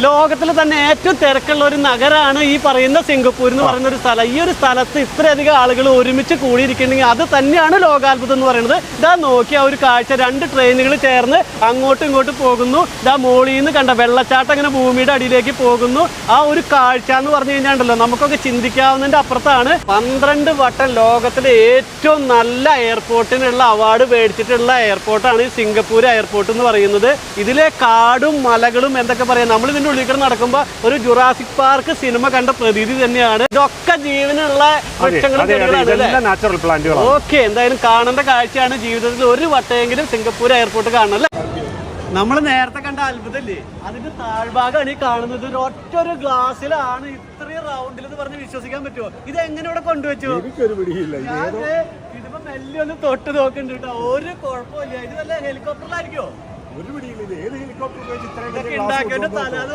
ലോകത്തിൽ തന്നെ ഏറ്റവും തിരക്കുള്ള ഒരു നഗരമാണ് ഈ പറയുന്ന സിംഗപ്പൂർ എന്ന് പറയുന്ന ഒരു സ്ഥലം. ഈ ഒരു സ്ഥലത്ത് ഇത്രയധികം ആളുകൾ ഒരുമിച്ച് കൂടിയിരിക്കുന്നുണ്ടെങ്കിൽ അത് തന്നെയാണ് ലോകാത്ഭുതം എന്ന് പറയുന്നത്. ഇതാ നോക്കി ആ ഒരു കാഴ്ച, 2 ട്രെയിനുകൾ ചേർന്ന് അങ്ങോട്ടും ഇങ്ങോട്ടും പോകുന്നു. ഇതാ മോളിൽ നിന്ന് കണ്ട വെള്ളച്ചാട്ടം അങ്ങനെ ഭൂമിയുടെ അടിയിലേക്ക് പോകുന്നു. ആ ഒരു കാഴ്ച എന്ന് പറഞ്ഞു കഴിഞ്ഞാണ്ടല്ലോ നമുക്കൊക്കെ ചിന്തിക്കാവുന്നതിന്റെ അപ്പുറത്താണ്. 12 വട്ടം ലോകത്തിലെ ഏറ്റവും നല്ല എയർപോർട്ടിനുള്ള അവാർഡ് മേടിച്ചിട്ടുള്ള എയർപോർട്ടാണ് ഈ സിംഗപ്പൂർ എയർപോർട്ട് എന്ന് പറയുന്നത്. ഇതിലെ കാടും മലകളും എന്തൊക്കെ പറയാം, നമ്മൾ ഇതിന്റെ ഉള്ളിൽ കൂടെ നടക്കുമ്പോൾ ഒരു ജുറാസിക് പാർക്ക് സിനിമ കണ്ട പ്രതീതി തന്നെയാണ്. ഇതൊക്കെ ജീവനുള്ള വൃക്ഷങ്ങളും ചെടികളാണ്. ഓക്കെ, എന്തായാലും കാണേണ്ട കാഴ്ചയാണ്. ജീവിതത്തിൽ ഒരു വട്ടമെങ്കിലും സിംഗപ്പൂർ എയർപോർട്ട് കാണണം അല്ലേ. നമ്മൾ നേരത്തെ കണ്ട അത്ഭുതല്ലേ, അതിന്റെ താഴ്ഭാഗമാണ് ഈ കാണുന്നത്. ഒറ്റൊരു ഗ്ലാസ്സിലാണ് ഇത്രയും റൗണ്ടിൽ എന്ന് പറഞ്ഞ് വിശ്വസിക്കാൻ പറ്റുമോ? ഇത് എങ്ങനെ ഇവിടെ കൊണ്ടുവച്ചു? ഇതിപ്പോ മെല്ലെ ഒന്ന് തൊട്ട് നോക്കുന്നുണ്ട് കേട്ടോ. ഒരു കുഴപ്പമില്ല. ഇത് നല്ല ഹെലികോപ്റ്ററിലായിരിക്കോ? ഒരു പിടിയില്ല. ഏത് ഹെലികോപ്റ്റർ ഉണ്ടാക്കിയ തല